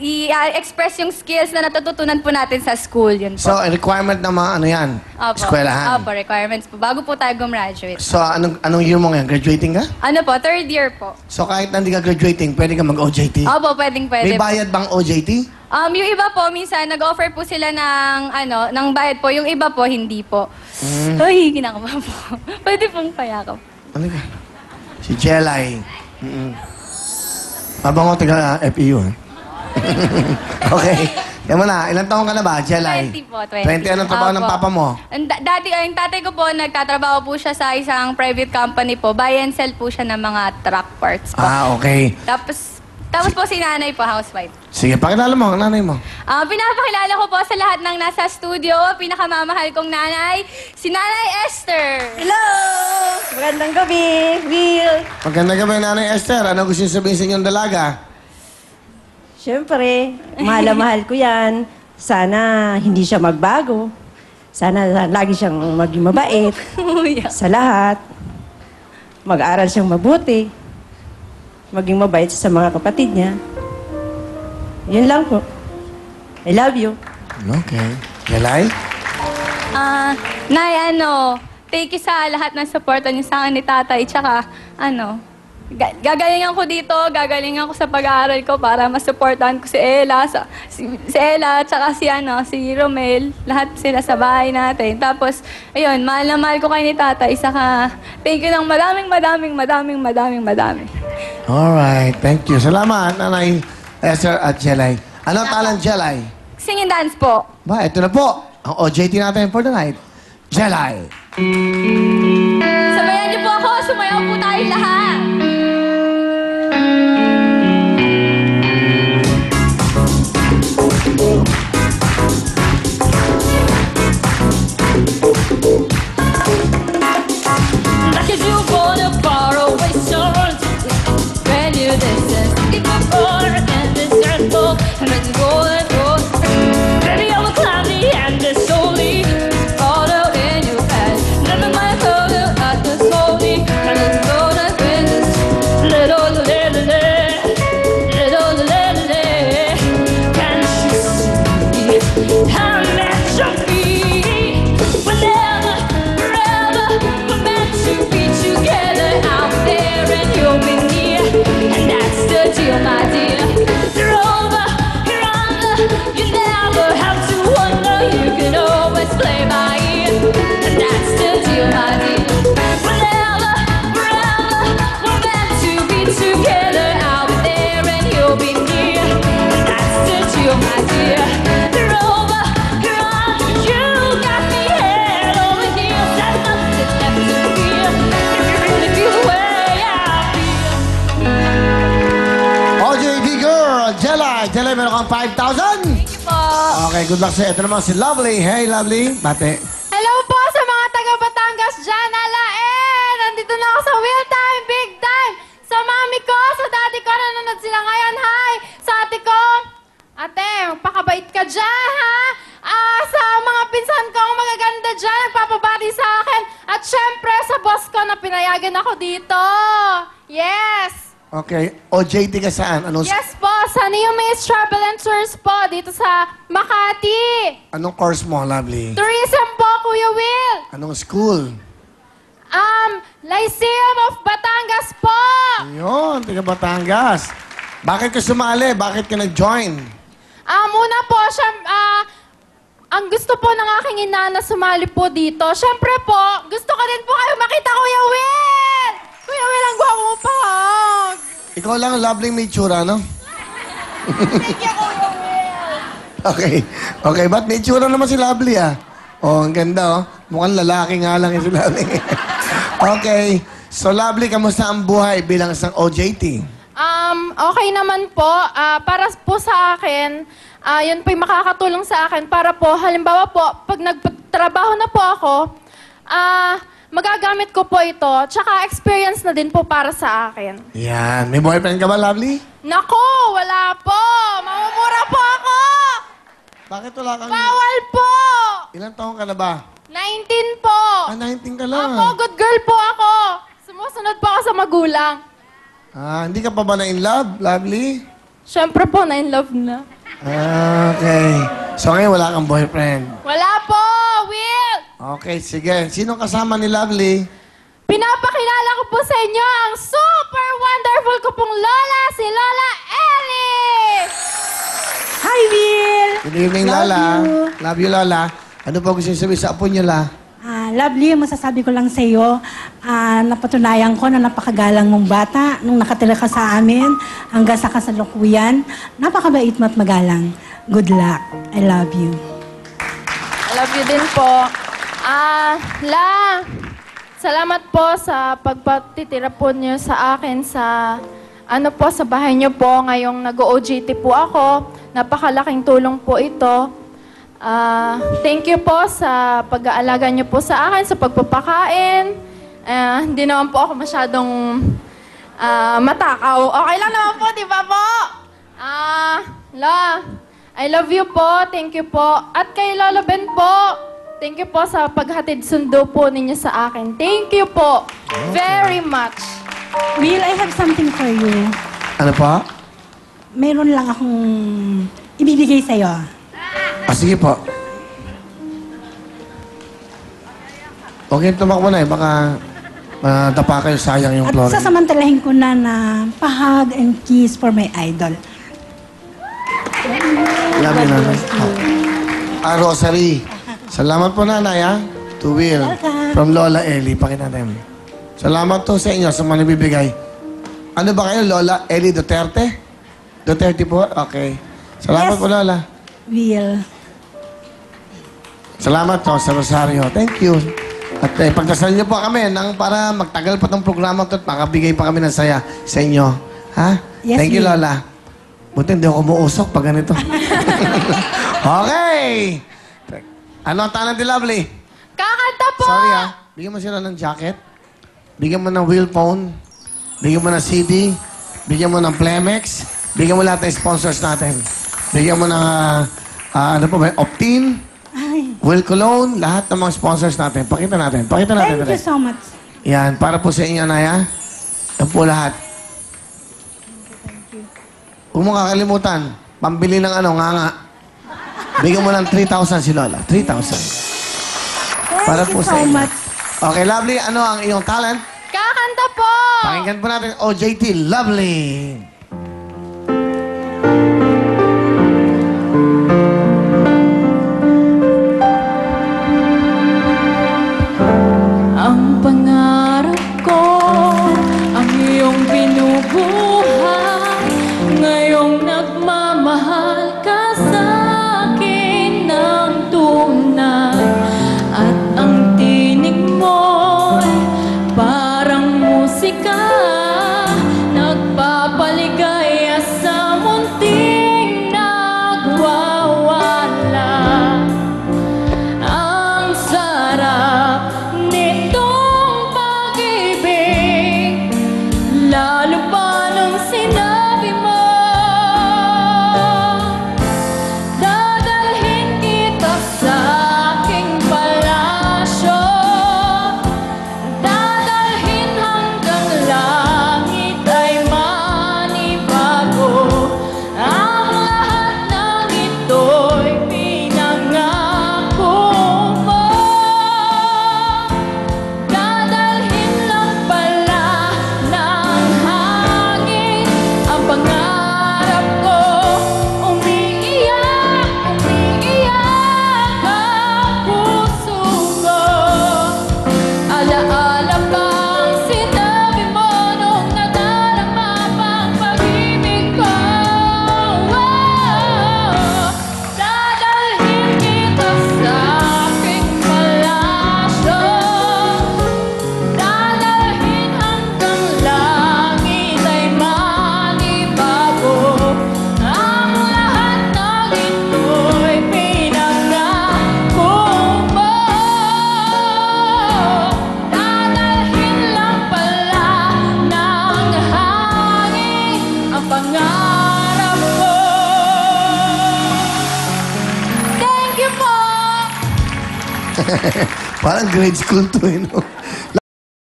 i-express yung skills na natututunan po natin sa school. Yun po. So, requirement na mga ano yan? Opo. Eskwelahan? Opo, requirements po. Bago po tayo gumraduate. So, anong year mo ngayon? Graduating ka? Ano po, third year po. So, kahit hindi ka graduating, pwede ka mag-OJT? Opo, pwede. May bayad bang OJT? Yung iba po, minsan, nag-offer po sila ng bayad po. Yung iba po, hindi po. Ay, kinakabahan po. Pwede pong payakap. Ano ka? Si Jelay. Mabango taga FEU, eh. Okay. Yan mo na. Ilang taon ka na ba, Jelay? 20 po, 20. 20. Anong trabaho ng Opo. papa mo? Dati, yung tatay ko po, nagtatrabaho po siya sa isang private company po. Buy and sell po siya ng mga truck parts po. Okay. Tapos po si nanay po, housewife. Sige, pakilala mo ang nanay mo. Pinapakilala ko po sa lahat ng nasa studio, pinakamamahal kong nanay, si Nanay Esther. Hello! Magandang gabi, Will. Maganda gabi, Nanay Esther. Ano gusto niyo sabihin sa inyong dalaga? Siyempre, mahal na mahal ko yan. Sana hindi siya magbago. Sana lagi siyang maging mabait sa lahat. Mag-aral siyang mabuti. Maging mabait sa mga kapatid niya. Yun lang po. I love you. Okay. Jelay? Nay, thank you sa lahat ng supportan niyo sa akin ni tatay. Tsaka, gagalingan ko dito, gagalingan ko sa pag-aaral ko para masuportahan ko si Ella, si Ella, tsaka si Romel, lahat sila sa bahay natin. Tapos, ayun, mahal na mahal ko kayo ni tatay. Saka, thank you ng maraming. Alright. Thank you. Salamat, Nanay Esther at Jelay. Ano talent, Jelay? Sing and dance po. Ba, ito na po. Ang OJT natin for the night. Jelay. Sabayan niyo po ako, sumayaw po tayo lahat. Cause you want a faraway soul when you listen. Keep a roar and this circle and then go and go. Baby, I will climb the end slowly. Follow in your path. Never mind, follow at the slowly. And then go and win this little. Can't you see how meant to be? Whenever, forever, we're meant to be together out there and you'll be near. And that's the deal, my dear. You're over, you're under. You never have to wonder. You can always play by ear. And that's the deal, my dear. Whenever, forever, we're meant to be together out there and you'll be near. And that's the deal, my dear. You're over, you're under. You got me head over heels. There's nothing left to feel. If you really feel the way I feel. OJT girl, Jelay. Jelay, meron kang 5,000? Thank you po. Okay, good luck sa'yo. Ito naman si Lovely. Hey, Lovely. Bate. Hello po sa mga taga-Batangas dyan, alaen! Nandito na ako sa Will Time, Big Time! Sa mami ko, sa daddy ko, nanonood sila ngayon, hi! Sa ate ko, ate, magpakabait ka dyan, ha? Sa mga pinsan ko, ang magaganda dyan, nagpapabati sa akin. At syempre, sa boss ko na pinayagan ako dito. Yes! Okay, OJT ka saan? Yes po, sa New Maze Travel and Tours po, dito sa Makati. Anong course mo, Lovely? Tourism po, Kuya Will. Anong school? Lyceum of Batangas po! Ayun, taga Batangas. Bakit ka sumali? Bakit ka nag-join? Muna po, ang gusto po ng aking ina na sumali po dito. Siyempre po, gusto ko din po kayo makita, Kuya Will! Kuya Will, ang gwapo mo pa! Ikaw lang, Lovely, may tsura, no? Thank you, Kuya Will! Okay. Okay, ba't may tsura naman si Lovely, ah? Oh, ang ganda, oh. Mukhang lalaki nga lang yung si Lovely. Okay. So, Lovely, kamusta ang buhay bilang isang OJT? Okay naman po. Para po sa akin, yun po yung makakatulong sa akin para po, halimbawa po, pag nagtrabaho na po ako, magagamit ko po ito, tsaka experience na din po para sa akin. Yan. May boyfriend ka ba, Lovely? Nako, wala po! Mamumura po ako! Bakit wala kang... Bawal po! Ilang taon ka na ba? 19 po! 19 ka lang. Ako, good girl po ako! Sumusunod po ako sa magulang. Hindi ka pa ba na in love, Lovely? Siyempre po, na in love na. Okay. So ngayon wala kang boyfriend. Wala po, Will! Okay, sige. Sino kasama ni Lovely? Pinapakilala ko po sa inyo ang super wonderful ko pong lola, si Lola Ellie! Hi, Will! Good evening, Love Lola. you. Love you, Lola. Ano pa gusto niyo sabihin sa apo niyo, La? Lovely, masasabi ko lang sa iyo, napatunayan ko na napakagalang mong bata nung nakatira ka sa amin hanggang sa kasalukuyan. Napakabait mo at magalang. Good luck. I love you. I love you din po. La, salamat po sa pagpatitira po niyo sa akin sa sa bahay niyo po ngayong nag-OJT po ako. Napakalaking tulong po ito. Thank you po sa pag-aalaga niyo po sa akin, sa pagpapakain. Hindi naman po ako masyadong matakaw. Okay lang naman po, di ba po? La, I love you po. Thank you po. At kay Lola Ben po, thank you po sa paghatid sundo po ninyo sa akin. Thank you po very much. Will, I have something for you. Ano pa? Meron lang akong ibibigay sa iyo. Sige po. Okay, tumakbo na eh. Baka madapa kayo, sayang yung At chlorine. sasamantalahin ko na pahag and kiss for my idol. Love you, Nanay. Rosary. Salamat po, Nanay, ha? To Will. Welcome. From Lola Ellie. Pakita natin. Salamat to sa inyo sa mga nabibigay. Ano ba kayo, Lola Ellie Duterte? Duterte po? Okay. Salamat Yes. po, Lola. Will. Salamat to sa Rosario. Thank you. At pagdasal niyo po kami para magtagal pa tong programa to at makabigay pa kami ng saya sa inyo. Ha? Yes, Thank you, Will. Lola. Buti hindi ako umuusok pag ganito. Okay! Ano ang talent ni Lovely? Kakanta po! Sorry bigyan mo sila ng jacket. Bigyan mo ng wheel phone. Bigyan mo ng CD. Bigyan mo ng Plemex. Bigyan mo lahat ng sponsors natin. Bigyan mo ng, Optin, Ay, Will Cologne, lahat ng mga sponsors natin. Pakita natin. Pakita natin. thank you so much. Yan, para po sa inyo, Naya. Yan po lahat. Huwag mo kakalimutan. Pambili ng nga. Bigyan mo ng 3,000 si Lola. 3,000. Para Thank po you sa so inyo. much. Okay, Lovely. Ano ang iyong talent? Kakanta po! Pakinggan po natin OJT Lovely. Ang pangarap ko, ang iyong binubuhay. Ngayong nagmamahal ka sa akin ng tunay. At ang tinig mo'y parang musika, nagpapaligaya sa munting nagwawala. Ang sarap nitong pag-ibig, lalo pa nung sinabi mo, dadalhin kita sa aking palasyo, dadalhin hanggang langit ay manibago. Ang lahat ng ito'y pinangako mo. Dadalhin lang pala ng hangin ang pangarap ko. Umiiyak, umiiyak ang puso ko. Alaala pa ang sinabi mo nung nadarama pang pag-ibig ko. Dadalhin kita sa aking palasyo, dadalhin hanggang langit ay manibago. Ang lahat ng ito'y pinangako mo. Dadalhin lang pala ng hangin ang pangarap ko. Thank you po! Parang grade school to, no?